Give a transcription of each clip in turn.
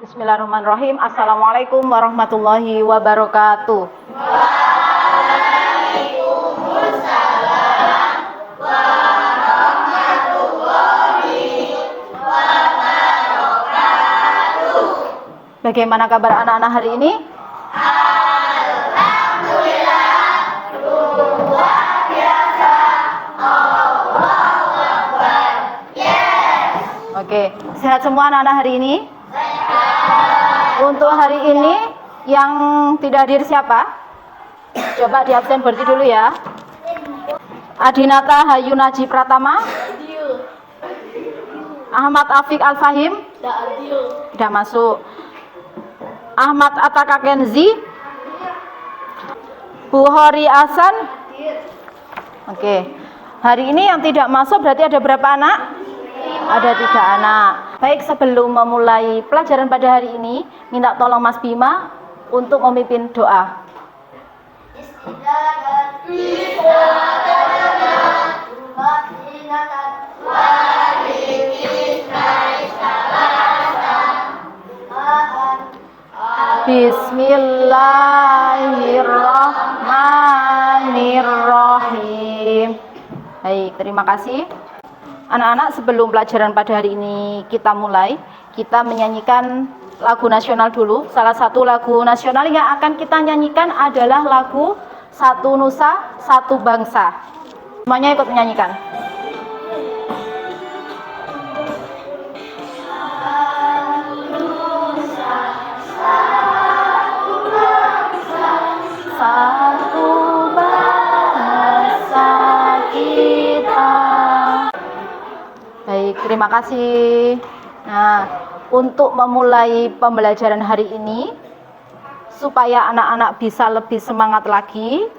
Bismillahirrahmanirrahim. Assalamualaikum warahmatullahi wabarakatuh. Waalaikumsalam warahmatullahi wabarakatuh. Bagaimana kabar anak-anak hari ini? Alhamdulillah, luar biasa. Allahu Akbar. Yes. Oke, sehat semua anak-anak hari ini? Untuk hari ini yang tidak hadir siapa? Coba di absen berhenti dulu ya. Adinata Hayu Naji Pratama, Ahmad Afiq Al-Fahim, tidak masuk. Ahmad Ataka Kenzi, Bukhari Hasan. Oke, hari ini yang tidak masuk berarti ada berapa anak? Ada 3 anak. Baik, sebelum memulai pelajaran pada hari ini, minta tolong Mas Bima untuk memimpin doa. Bismillahirrahmanirrahim. Baik, terima kasih. Anak-anak, sebelum pelajaran pada hari ini kita mulai, kita menyanyikan lagu nasional dulu. Salah satu lagu nasional yang akan kita nyanyikan adalah lagu Satu Nusa, Satu Bangsa. Semuanya ikut menyanyikan. Satu bangsa kita. Baik, terima kasih. Nah, untuk memulai pembelajaran hari ini, supaya anak-anak bisa lebih semangat lagi.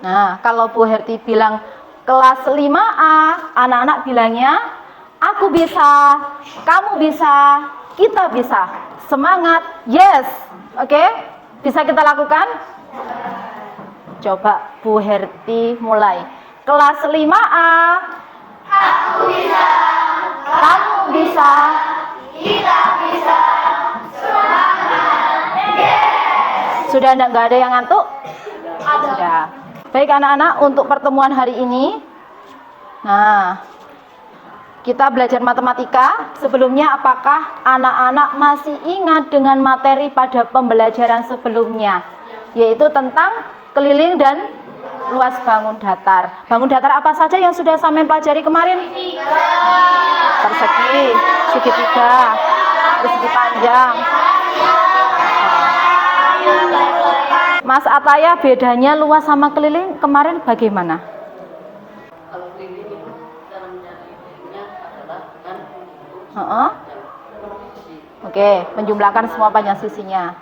Nah, kalau Bu Herti bilang kelas 5A, anak-anak bilangnya, aku bisa, kamu bisa, kita bisa. Semangat, yes. Oke, bisa kita lakukan? Coba Bu Herti mulai. Kelas 5A. Aku bisa, Kamu bisa, kita bisa. Semangat. Yes. sudah nggak ada yang ngantuk? Sudah. Baik anak-anak, untuk pertemuan hari ini, nah, kita belajar matematika. Sebelumnya, apakah anak-anak masih ingat dengan materi pada pembelajaran sebelumnya? Yaitu tentang keliling dan luas bangun datar. Bangun datar apa saja yang sudah sampai pelajari kemarin? Persegi, segitiga, persegi panjang. Mas Ataya, bedanya luas sama keliling kemarin bagaimana? Kalau keliling itu cara mencarinya adalah dengan sisi Oke, menjumlahkan semua panjang sisinya.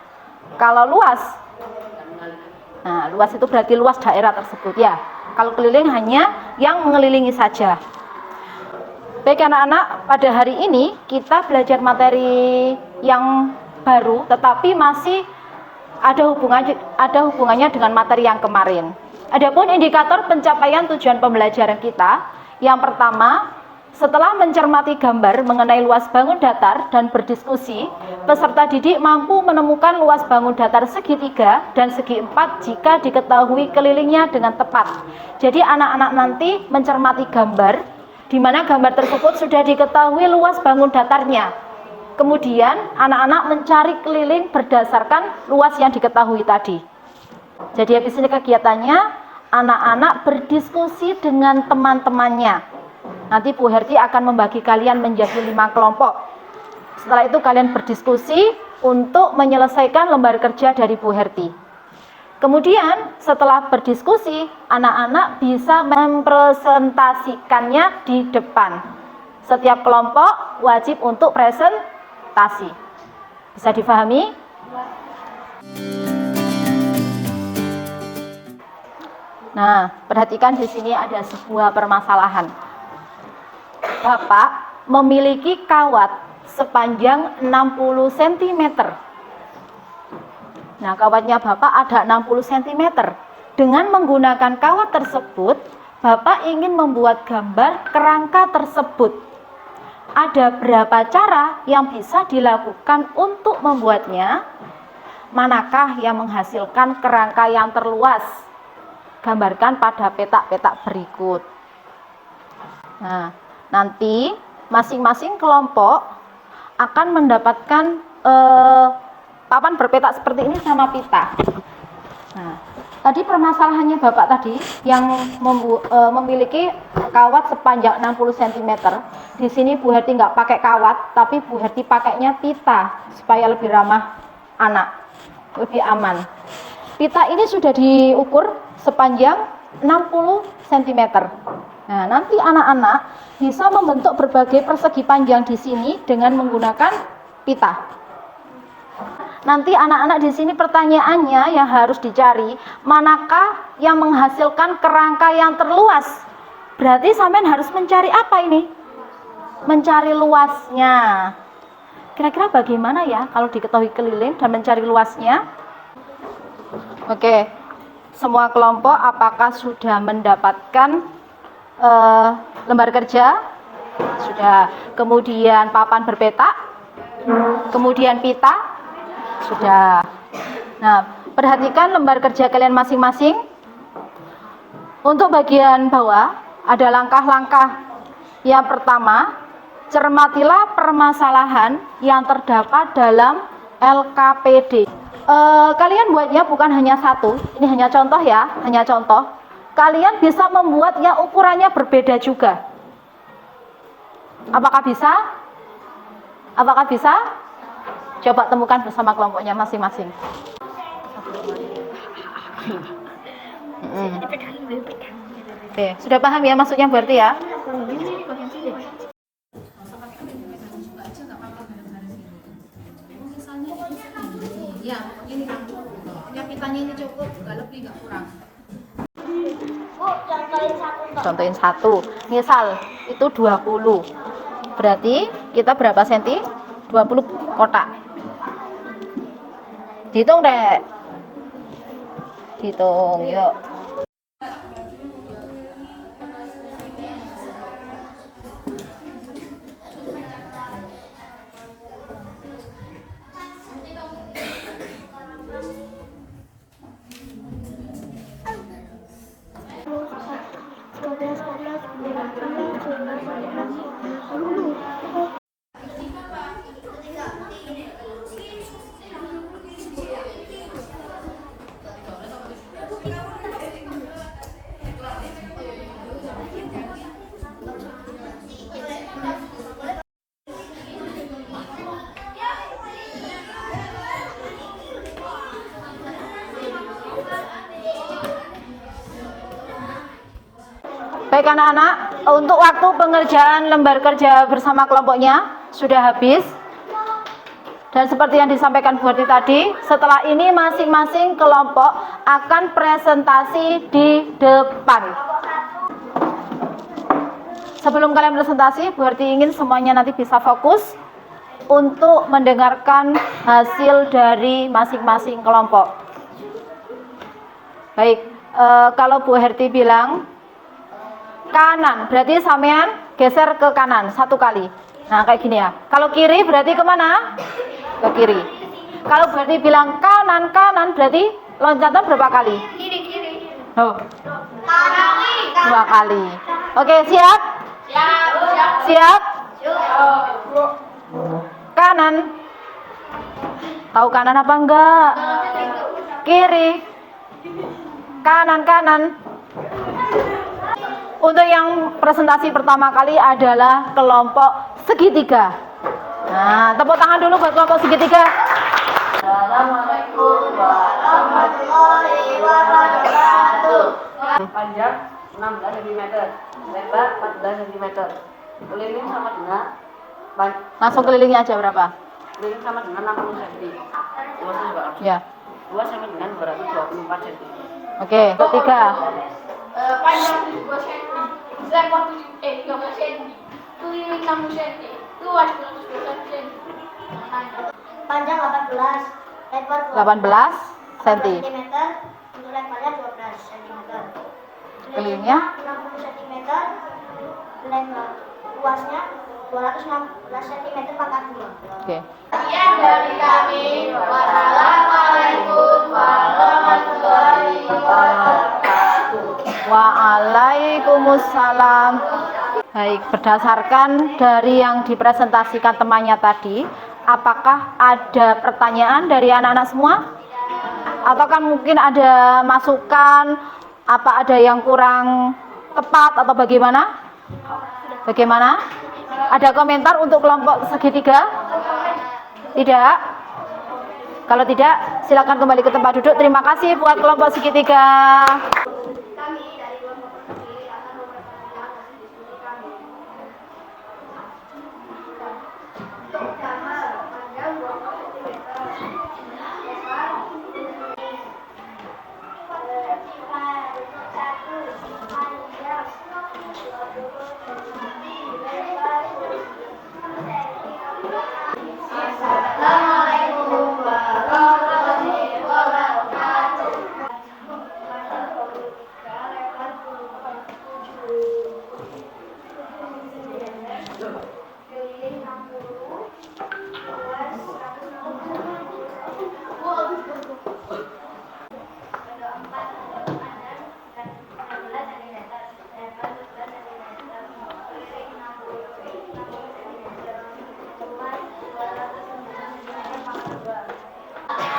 Kalau luas, dan mengalihkan. nah luas itu berarti luas daerah tersebut ya. Kalau keliling hanya yang mengelilingi saja. Baik anak-anak, pada hari ini kita belajar materi yang baru, tetapi masih ada hubungannya dengan materi yang kemarin. Adapun indikator pencapaian tujuan pembelajaran kita, yang pertama, setelah mencermati gambar mengenai luas bangun datar dan berdiskusi, peserta didik mampu menemukan luas bangun datar segitiga dan segi 4 jika diketahui kelilingnya dengan tepat. Jadi anak-anak nanti mencermati gambar, di mana gambar tersebut sudah diketahui luas bangun datarnya. Kemudian anak-anak mencari keliling berdasarkan luas yang diketahui tadi. Jadi habis ini kegiatannya, anak-anak berdiskusi dengan teman-temannya. Nanti Bu Herti akan membagi kalian menjadi 5 kelompok. Setelah itu kalian berdiskusi untuk menyelesaikan lembar kerja dari Bu Herti. Kemudian setelah berdiskusi, anak-anak bisa mempresentasikannya di depan. Setiap kelompok wajib untuk presentasi. Bisa difahami? Nah, perhatikan di sini ada sebuah permasalahan. Bapak memiliki kawat sepanjang 60 cm. Nah, kawatnya Bapak ada 60 cm. Dengan menggunakan kawat tersebut, Bapak ingin membuat gambar kerangka tersebut. ada berapa cara yang bisa dilakukan untuk membuatnya? Manakah yang menghasilkan kerangka yang terluas? Gambarkan pada petak-petak berikut. Nah, nanti masing-masing kelompok akan mendapatkan papan berpetak seperti ini sama pita. Nah, tadi permasalahannya Bapak tadi yang memiliki kawat sepanjang 60 cm. Di sini Bu Herti nggak pakai kawat, tapi Bu Herti pakainya pita supaya lebih ramah anak, lebih aman. Pita ini sudah diukur sepanjang 60 cm. Nah, nanti anak-anak bisa membentuk berbagai persegi panjang di sini dengan menggunakan pita. Nanti anak-anak di sini pertanyaannya yang harus dicari, manakah yang menghasilkan kerangka yang terluas? Berarti sampean harus mencari apa ini? Mencari luasnya. Kira-kira bagaimana ya kalau diketahui keliling dan mencari luasnya? Oke, semua kelompok apakah sudah mendapatkan lembar kerja? Sudah. Kemudian papan berpetak? Kemudian pita? Sudah. Nah, perhatikan lembar kerja kalian masing-masing. Untuk bagian bawah ada langkah-langkah. Yang pertama, cermatilah permasalahan yang terdapat dalam LKPD. Kalian buatnya bukan hanya satu, ini hanya contoh ya, hanya contoh. Kalian bisa membuat yang ukurannya berbeda juga. Apakah bisa? Apakah bisa? Coba temukan bersama kelompoknya masing-masing. Oke, sudah paham ya maksudnya berarti ya? Ya, ini ya pitanya ini cukup, nggak lebih nggak kurang. Bu, contohin satu. Contohin satu, misal itu 20. Berarti kita berapa senti? 20 kotak. Dihitung deh. Hitung, yuk. Baik anak-anak, untuk waktu pengerjaan lembar kerja bersama kelompoknya sudah habis. Dan seperti yang disampaikan Bu Herti tadi, setelah ini masing-masing kelompok akan presentasi di depan. Sebelum kalian presentasi, Bu Herti ingin semuanya nanti bisa fokus untuk mendengarkan hasil dari masing-masing kelompok. Baik, kalau Bu Herti bilang kanan, berarti sampean geser ke kanan satu kali. Nah, kayak gini ya. Kalau kiri berarti kemana? Ke kiri. Kalau berarti bilang kanan, kanan berarti loncatan berapa kali? Kiri. Oh, Kanan. 2 kali. Oke, siap? Siap. Siap? Kanan. Tahu kanan apa enggak? Kiri. Kanan, kanan. Untuk yang presentasi pertama kali adalah kelompok segitiga. Nah, tepuk tangan dulu buat kelompok segitiga. Assalamualaikum warahmatullahi wabarakatuh. Panjang 16 cm, lebar 14 cm. Keliling sama dengan Langsung kelilingnya aja berapa? keliling sama dengan 60 cm. Luasnya juga harus. Ya. Luas sama dengan 224 cm. Oke, ketiga. Panjang 72 cm, lebar 13 cm, keliling 60 cm, luas 12 cm. Panjang 18, lebar 18 cm. cm, untuk lebarnya 12 cm. Kelilingnya 60 cm, lebar luasnya 216 cm pangkat 2. Oke. Sekian dari kami. Wassalamualaikum warahmatullahi wabarakatuh. Waalaikumsalam. Baik, berdasarkan dari yang dipresentasikan temannya tadi, apakah ada pertanyaan dari anak-anak semua? Atau kan mungkin ada masukan, apa ada yang kurang tepat atau bagaimana? Bagaimana? Ada komentar untuk kelompok segitiga? Tidak? Kalau tidak, silakan kembali ke tempat duduk. Terima kasih buat kelompok segitiga. Kami dari kelompok persegi akan memperkenalkan hasil diskusi kami. Untuk gambar panjang 20 cm. Assalamualaikum warahmatullahi wabarakatuh.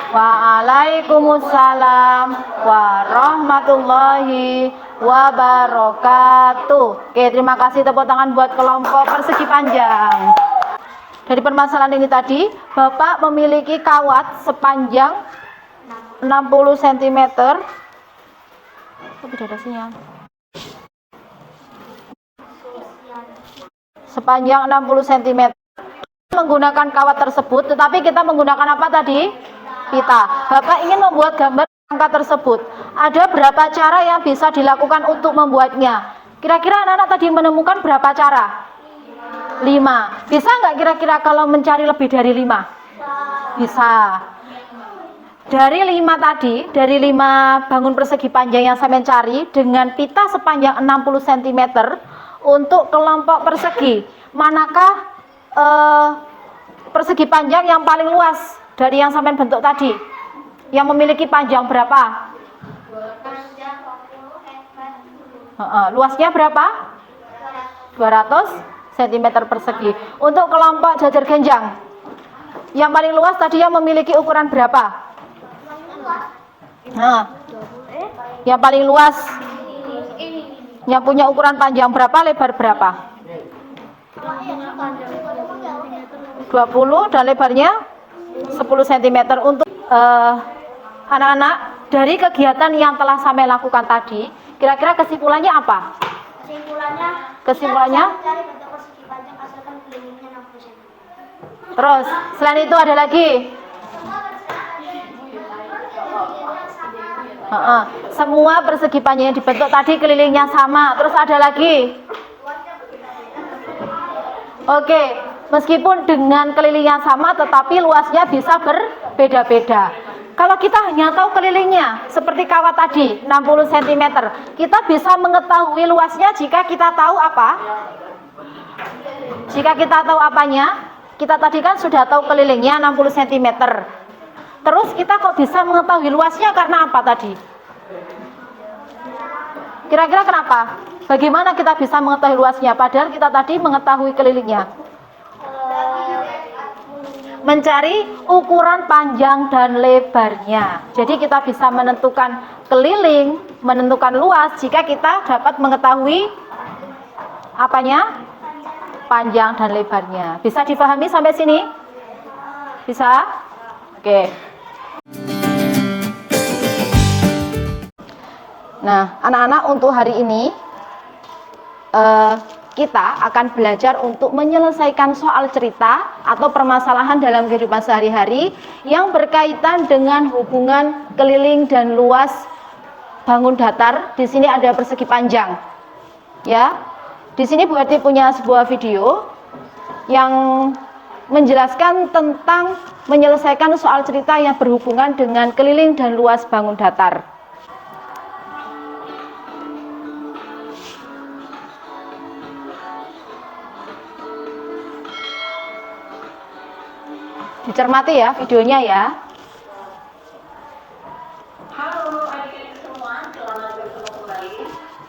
Waalaikumsalam warahmatullahi wabarakatuh. Oke, terima kasih, tepuk tangan buat kelompok persegi panjang. Dari permasalahan ini tadi, Bapak memiliki kawat sepanjang 60 cm. Tapi ada sinyal. Sepanjang 60 cm. Menggunakan kawat tersebut, tetapi kita menggunakan apa tadi? Pita. Bapak ingin membuat gambar angka tersebut. Ada berapa cara yang bisa dilakukan untuk membuatnya? Kira-kira anak-anak tadi menemukan berapa cara? 5. Bisa nggak kira-kira kalau mencari lebih dari 5? Bisa. Dari 5 tadi, dari 5 bangun persegi panjang yang saya mencari dengan pita sepanjang 60 cm untuk kelompok persegi, manakah persegi panjang yang paling luas dari yang sampai bentuk tadi? Yang memiliki panjang berapa? Luasnya berapa? 200 cm persegi. Untuk kelompok jajar genjang, yang paling luas tadi yang memiliki ukuran berapa? Yang paling luas, yang punya ukuran panjang berapa, lebar berapa? 20 dan lebarnya 10 cm. Untuk anak-anak, dari kegiatan yang telah saya lakukan tadi, kira-kira kesimpulannya apa? Kesimpulannya? Cari bentuk persegi panjang asalkan kelilingnya 60 cm. Terus, selain itu ada lagi? Semua persegi panjang yang dibentuk tadi kelilingnya sama. Terus ada lagi? Oke, meskipun dengan kelilingnya sama, tetapi luasnya bisa berbeda-beda. Kalau kita hanya tahu kelilingnya, seperti kawat tadi, 60 cm, kita bisa mengetahui luasnya jika kita tahu apa? Jika kita tahu apanya? Kita tadi kan sudah tahu kelilingnya 60 cm. Terus kita kok bisa mengetahui luasnya karena apa tadi? Kira-kira kenapa? Bagaimana kita bisa mengetahui luasnya padahal kita tadi mengetahui kelilingnya? Mencari ukuran panjang dan lebarnya. Jadi kita bisa menentukan keliling, menentukan luas jika kita dapat mengetahui apanya? Panjang dan lebarnya. Bisa dipahami sampai sini? Bisa? Oke. Nah, anak-anak, untuk hari ini kita akan belajar untuk menyelesaikan soal cerita atau permasalahan dalam kehidupan sehari-hari yang berkaitan dengan hubungan keliling dan luas bangun datar. Di sini ada persegi panjang. Ya. Di sini Bu Ati punya sebuah video yang menjelaskan tentang menyelesaikan soal cerita yang berhubungan dengan keliling dan luas bangun datar. Dicermati ya videonya ya. Halo adik-adik semua, selamat bertemu kembali.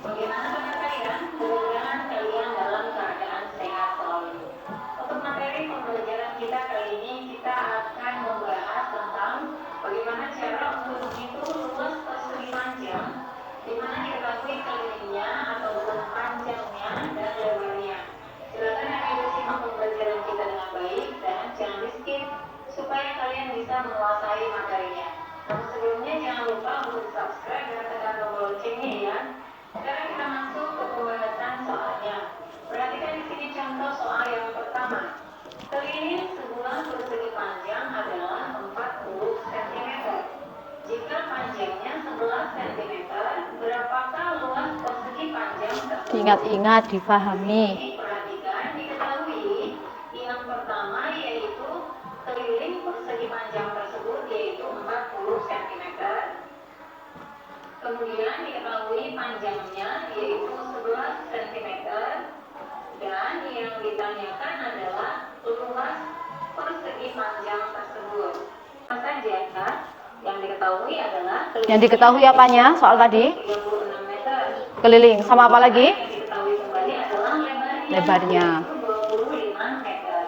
Bagaimana kabar kalian? Mudah-mudahan kalian dalam keadaan sehat selalu. Untuk materi pembelajaran kita kali ini, kita akan membahas tentang bagaimana cara untuk menghitung luas persegi panjang, di mana diketahui kelilingnya ataupun panjangnya dan lebarnya. Silakan adik-adik simak pembelajaran kita dengan baik dan jangan di skip supaya kalian bisa menguasai materinya. Namun sebelumnya jangan lupa untuk subscribe dan tekan tombol loncengnya ya. Sekarang kita masuk ke pembahasan soalnya. Perhatikan di sini contoh soal yang pertama. Keliling sebuah persegi panjang adalah 40 cm. Jika panjangnya 11 cm, berapakah luas persegi panjang tersebut? Ingat-ingat, difahami. Perhatikan, diketahui yang pertama yaitu keliling persegi panjang tersebut yaitu 40 cm. Kemudian diketahui panjangnya yaitu 11 cm. Dan yang ditanyakan adalah luas persegi panjang tersebut. Apa saja yang diketahui adalah Yang diketahui apanya soal tadi? 36 meter. Keliling. Sama apa lagi? Yang diketahui kembali adalah Lebarnya. yaitu 25 meter.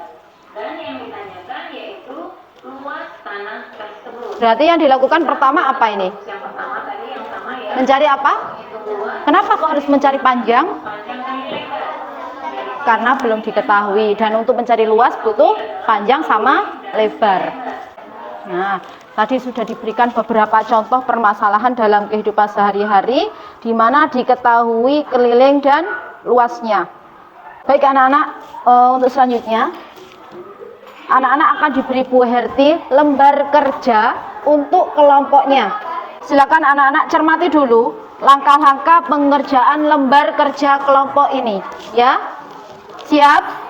Dan yang ditanyakan yaitu luas tanah tersebut. Berarti yang dilakukan pertama apa ini? Yang pertama tadi yang sama ya. Mencari apa? Hitung luas Kenapa kok harus mencari panjang? panjang kali lebar. Karena belum diketahui. Dan untuk mencari luas butuh panjang sama lebar. Nah, tadi sudah diberikan beberapa contoh permasalahan dalam kehidupan sehari-hari di mana diketahui keliling dan luasnya. Baik anak-anak, untuk selanjutnya anak-anak akan diberi Bu Herti lembar kerja untuk kelompoknya. Silakan anak-anak cermati dulu langkah-langkah pengerjaan lembar kerja kelompok ini, ya. Siap?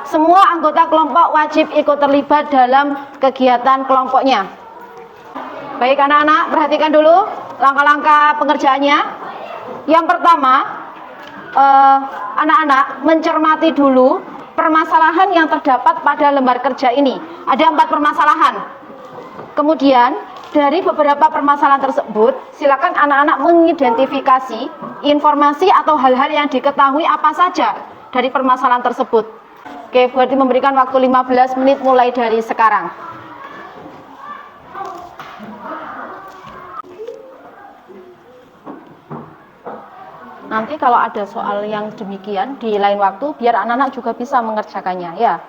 Semua anggota kelompok wajib ikut terlibat dalam kegiatan kelompoknya. Baik anak-anak, perhatikan dulu langkah-langkah pengerjaannya. Yang pertama, anak-anak mencermati dulu permasalahan yang terdapat pada lembar kerja ini. Ada 4 permasalahan. Kemudian dari beberapa permasalahan tersebut, silakan anak-anak mengidentifikasi informasi atau hal-hal yang diketahui apa saja dari permasalahan tersebut. Oke, berarti memberikan waktu 15 menit mulai dari sekarang. Nanti kalau ada soal yang demikian di lain waktu, biar anak-anak juga bisa mengerjakannya, ya.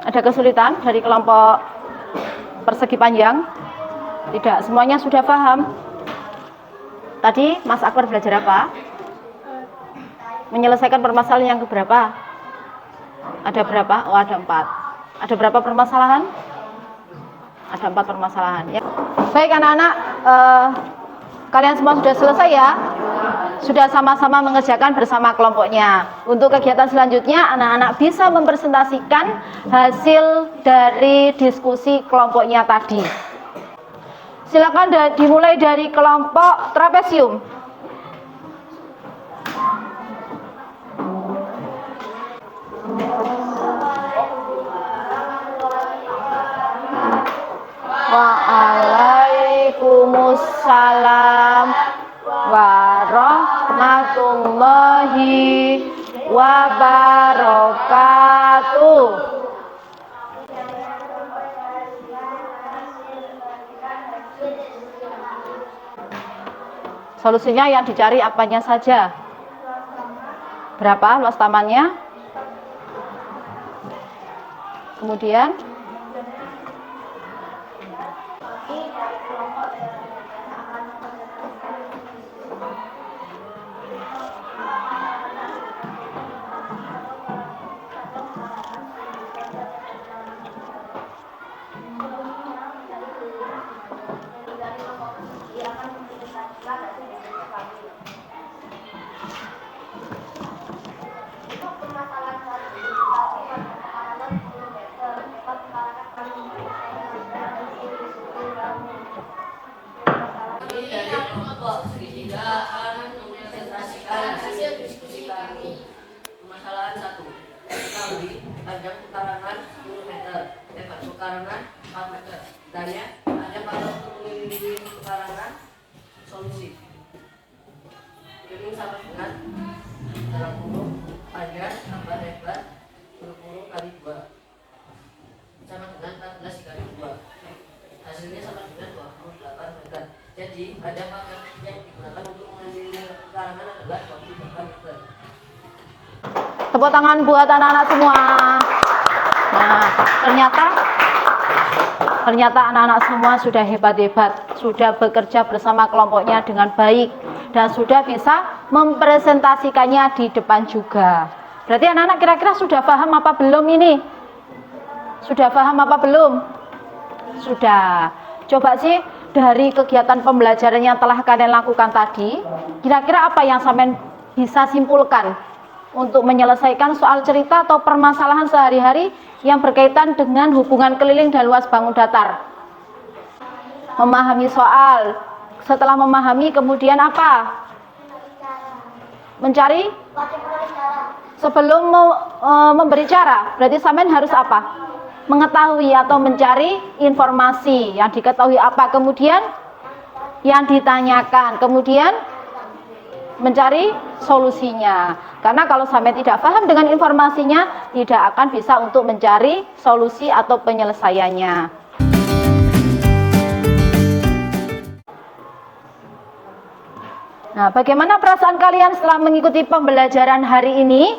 Ada kesulitan dari kelompok persegi panjang? Tidak, semuanya sudah paham. Tadi Mas Akbar belajar apa? Menyelesaikan permasalahan yang keberapa? Ada berapa? Oh, ada 4. Ada berapa permasalahan? Ada 4 permasalahan, ya. Baik anak-anak, kalian semua sudah selesai ya? Sudah sama-sama mengerjakan bersama kelompoknya. Untuk kegiatan selanjutnya, anak-anak bisa mempresentasikan hasil dari diskusi kelompoknya tadi. Silakan dimulai dari kelompok trapesium. Waalaikumsalam warahmatullahi wabarakatuh. Solusinya yang dicari apanya saja? Berapa luas tamannya? Kemudian akan mempresentasikan hasil diskusi kami. Permasalahan 1. Ketahui panjang pekarangan 10 meter, lebar pekarangan 4 meter. Tanya, ada pada untuk mengelilingi pekarangan. Solusi. Keliling sama dengan dalam kurung panjang tambah lebar berkurung kali 2 sama dengan 14 dikali 2. Hasilnya sama dengan 28 meter. Jadi ada pagar yang digunakan untuk mengelilingi pekarangan adalah 28 meter. Tepuk tangan buat anak-anak semua. Nah, ternyata anak-anak semua sudah hebat-hebat, sudah bekerja bersama kelompoknya dengan baik dan sudah bisa mempresentasikannya di depan juga. Berarti anak-anak kira-kira sudah paham apa belum ini? Sudah paham apa belum? Sudah. Coba sih dari kegiatan pembelajaran yang telah kalian lakukan tadi, kira-kira apa yang sampean bisa simpulkan untuk menyelesaikan soal cerita atau permasalahan sehari-hari yang berkaitan dengan hubungan keliling dan luas bangun datar? Memahami soal. Setelah memahami kemudian apa? Mencari? Sebelum memberi cara, berarti sampean harus apa? Mengetahui atau mencari informasi. Yang diketahui apa, kemudian yang ditanyakan, kemudian mencari solusinya. Karena kalau sampai tidak paham dengan informasinya, tidak akan bisa untuk mencari solusi atau penyelesaiannya. Nah, bagaimana perasaan kalian setelah mengikuti pembelajaran hari ini?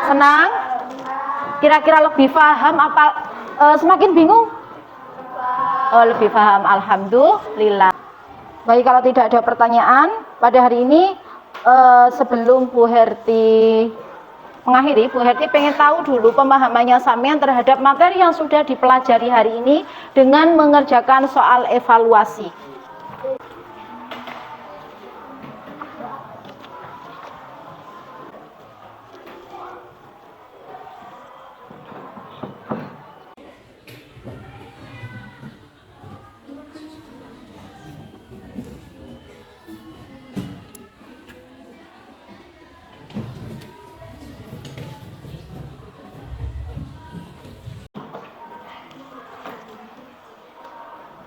Senang? Kira-kira lebih paham apa semakin bingung? Oh, lebih paham. Alhamdulillah. Baik, kalau tidak ada pertanyaan pada hari ini, sebelum Bu Herti mengakhiri, Bu Herti pengen tahu dulu pemahamannya sampean terhadap materi yang sudah dipelajari hari ini dengan mengerjakan soal evaluasi.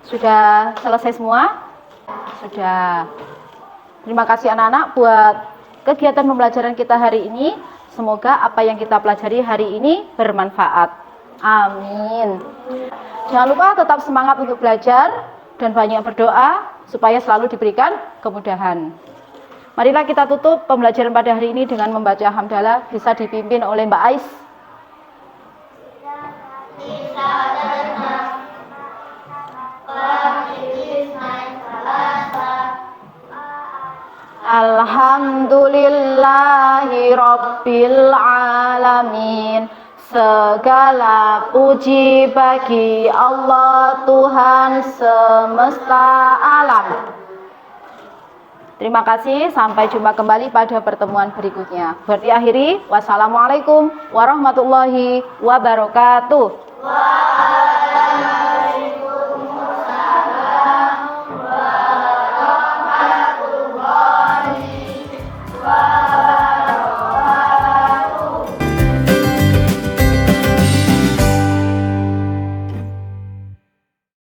Sudah selesai semua? Sudah. Terima kasih anak-anak buat kegiatan pembelajaran kita hari ini. Semoga apa yang kita pelajari hari ini bermanfaat. Amin. Jangan lupa tetap semangat untuk belajar dan banyak berdoa supaya selalu diberikan kemudahan. Marilah kita tutup pembelajaran pada hari ini dengan membaca hamdalah, bisa dipimpin oleh Mbak Ais. Alhamdulillahi Rabbil Alamin. Segala puji bagi Allah Tuhan semesta alam. Terima kasih, sampai jumpa kembali pada pertemuan berikutnya. Berarti akhiri, wassalamualaikum warahmatullahi wabarakatuh.